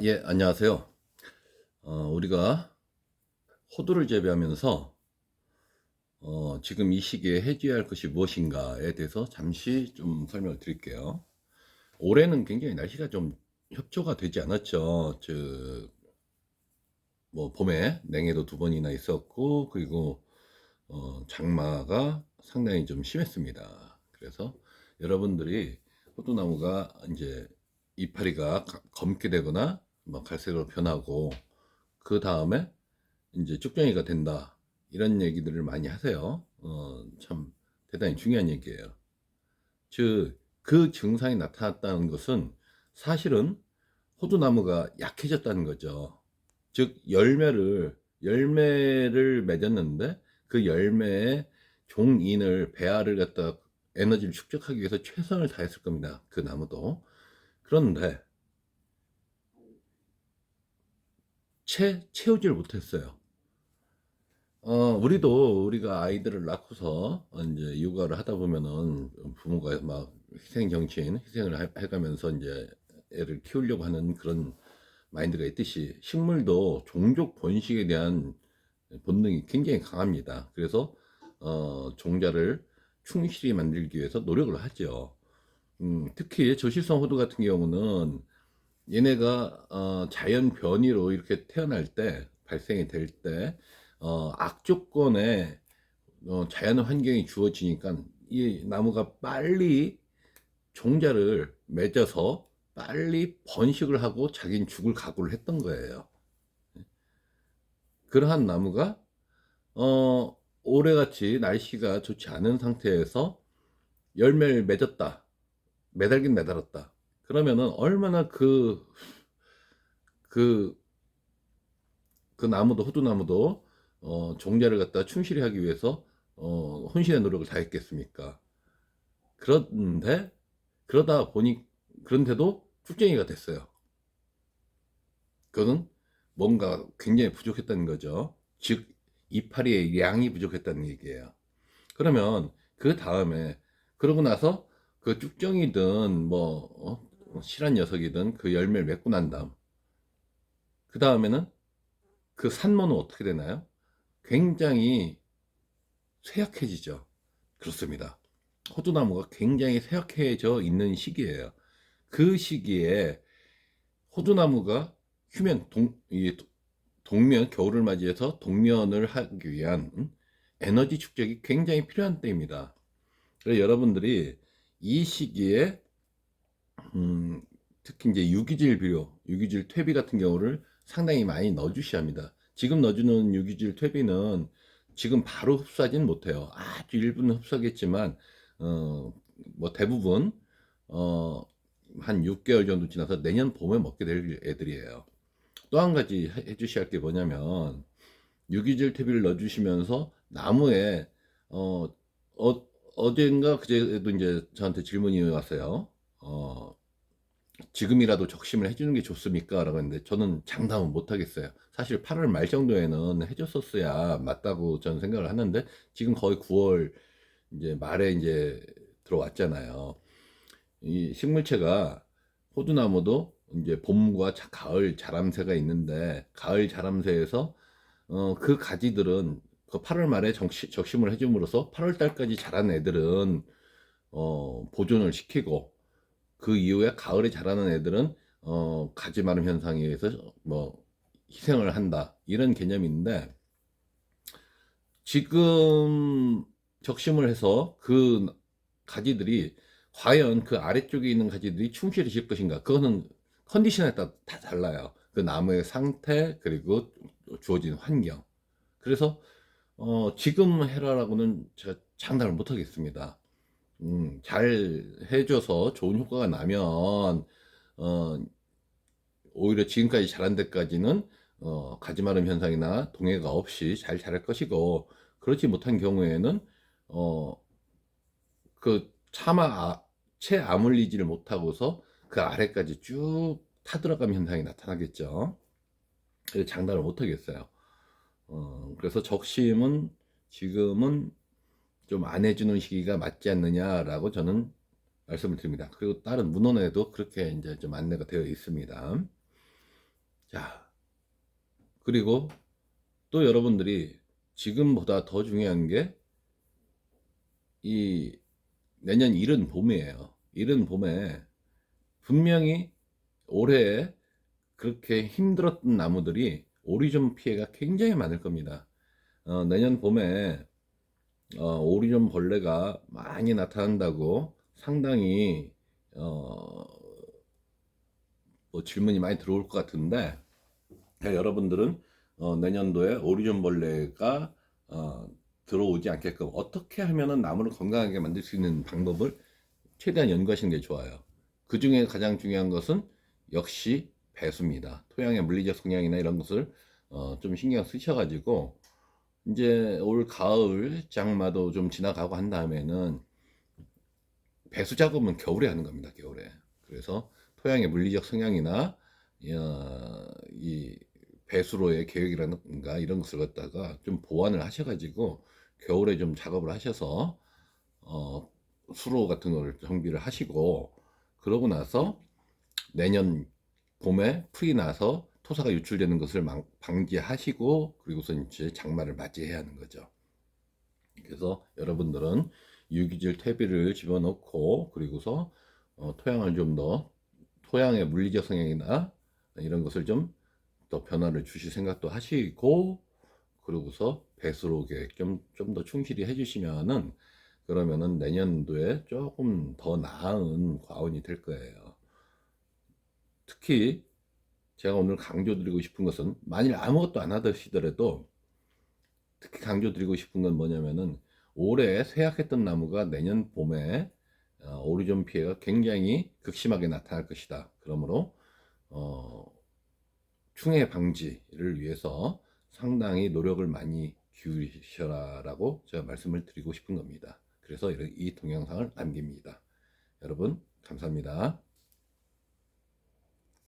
예, 안녕하세요. 우리가 호두를 재배하면서 지금 이 시기에 해줘야 할 것이 무엇인가에 대해서 잠시 좀 설명을 드릴게요. 올해는 굉장히 날씨가 좀 협조가 되지 않았죠. 뭐 봄에 냉해도 두 번이나 있었고, 그리고 장마가 상당히 좀 심했습니다. 그래서 여러분들이 호두나무가 이제 이파리가 검게 되거나 뭐 갈색으로 변하고, 그 다음에 이제 쭉정이가 된다, 이런 얘기들을 많이 하세요. 참 대단히 중요한 얘기예요. 즉, 그 증상이 나타났다는 것은 사실은 호두나무가 약해졌다는 거죠. 즉, 열매를 맺었는데 그 열매의 종인을, 배알을 갖다 에너지를 축적하기 위해서 최선을 다했을 겁니다. 그 나무도. 그런데 채우지를 못했어요. 우리가 아이들을 낳고서 이제 육아를 하다 보면은 부모가 막 희생을 해가면서 이제 애를 키우려고 하는 그런 마인드가 있듯이, 식물도 종족 번식에 대한 본능이 굉장히 강합니다. 그래서 종자를 충실히 만들기 위해서 노력을 하죠. 특히 저실성 호두 같은 경우는 얘네가 자연 변이로 이렇게 태어날 때, 발생이 될 때, 악조건에 자연 환경이 주어지니까 이 나무가 빨리 종자를 맺어서 빨리 번식을 하고 자기는 죽을 각오를 했던 거예요. 그러한 나무가 올해같이 날씨가 좋지 않은 상태에서 열매를 맺었다, 매달긴 매달았다, 그러면은 얼마나 그, 그 나무도, 호두나무도 종자를 갖다 충실히 하기 위해서 혼신의 노력을 다했겠습니까? 그런데 그러다 보니 그런데도 쭉쟁이가 됐어요. 그거는 뭔가 굉장히 부족했다는 거죠. 즉, 이파리의 양이 부족했다는 얘기예요. 그러면 그 다음에, 그러고 나서 그 쭉정이든 실한 녀석이든 그 열매를 맺고 난 다음, 그 다음에는 그 산모는 어떻게 되나요? 굉장히 쇠약해지죠. 그렇습니다. 호두나무가 굉장히 쇠약해져 있는 시기예요. 그 시기에 호두나무가 동면, 겨울을 맞이해서 동면을 하기 위한 에너지 축적이 굉장히 필요한 때입니다. 그래서 여러분들이 이 시기에 특히 이제 유기질 비료, 유기질 퇴비 같은 경우를 상당히 많이 넣어주셔야 합니다. 지금 넣어주는 유기질 퇴비는 지금 바로 흡수하지는 못해요. 아주 일부는 흡수하겠지만, 뭐 대부분, 어, 한 6개월 정도 지나서 내년 봄에 먹게 될 애들이에요. 또 한 가지 해주셔야 할 게 뭐냐면, 유기질 퇴비를 넣어주시면서 나무에, 어, 어젠가 그제도 이제 저한테 질문이 왔어요. 지금이라도 적심을 해주는 게 좋습니까? 라고 했는데 저는 장담은 못 하겠어요. 사실 8월 말 정도에는 해줬었어야 맞다고 저는 생각을 하는데, 지금 거의 9월 이제 말에 이제 들어왔잖아요. 이 식물체가, 호두나무도 이제 봄과 가을 자람새가 있는데, 가을 자람새에서 그 가지들은 그 8월 말에 적심을 해줌으로써 8월 달까지 자란 애들은 보존을 시키고, 그 이후에 가을에 자라는 애들은 가지 마름 현상에 의해서 뭐 희생을 한다, 이런 개념인데, 지금 적심을 해서 그 가지들이 과연 그 아래쪽에 있는 가지들이 충실해질 것인가, 그거는 컨디션에 따라 다 달라요. 그 나무의 상태, 그리고 주어진 환경. 그래서 지금 해라라고는 제가 장담을 못 하겠습니다. 잘 해줘서 좋은 효과가 나면 어, 오히려 지금까지 자란 데까지는 가지 마름 현상이나 동해가 없이 잘 자랄 것이고, 그렇지 못한 경우에는 어, 그 채 아물리지를 못하고서 그 아래까지 쭉 타들어감 현상이 나타나겠죠. 그래서 장담을 못 하겠어요. 그래서 적심은 지금은 좀 안 해주는 시기가 맞지 않느냐라고 저는 말씀을 드립니다. 그리고 다른 문헌에도 그렇게 이제 좀 안내가 되어 있습니다. 자, 그리고 또 여러분들이 지금보다 더 중요한 게 이 내년 이른 봄이에요. 이른 봄에 분명히 올해 그렇게 힘들었던 나무들이 오리존 피해가 굉장히 많을 겁니다. 내년 봄에 오리존 벌레가 많이 나타난다고 상당히 뭐 질문이 많이 들어올 것 같은데, 여러분들은 내년도에 오리존 벌레가 들어오지 않게끔 어떻게 하면은 나무를 건강하게 만들 수 있는 방법을 최대한 연구하시는 게 좋아요. 그 중에 가장 중요한 것은 역시 배수입니다. 토양의 물리적 성향이나 이런 것을 좀 신경 쓰셔가지고 이제 올 가을 장마도 좀 지나가고 한 다음에는 배수 작업은 겨울에 하는 겁니다. 겨울에. 그래서 토양의 물리적 성향이나 이 배수로의 계획이라든가 이런 것을 갖다가 좀 보완을 하셔가지고 겨울에 좀 작업을 하셔서 수로 같은 걸 정비를 하시고, 그러고 나서 내년 봄에 풀이 나서 토사가 유출되는 것을 방지하시고, 그리고서 이제 장마를 맞이해야 하는 거죠. 그래서 여러분들은 유기질 퇴비를 집어넣고, 그리고서 토양을 좀 더, 토양의 물리적 성향이나 이런 것을 좀 더 변화를 주실 생각도 하시고, 그러고서 배수로 계획 좀 더 충실히 해주시면은, 그러면은 내년도에 조금 더 나은 과원이 될 거예요. 특히 제가 오늘 강조드리고 싶은 것은, 만일 아무것도 안 하시더라도 특히 강조드리고 싶은 건 뭐냐면은, 올해 쇠약했던 나무가 내년 봄에 오리존 피해가 굉장히 극심하게 나타날 것이다. 그러므로 어, 충해 방지를 위해서 상당히 노력을 많이 기울이셔라라고 제가 말씀을 드리고 싶은 겁니다. 그래서 이 동영상을 남깁니다. 여러분 감사합니다.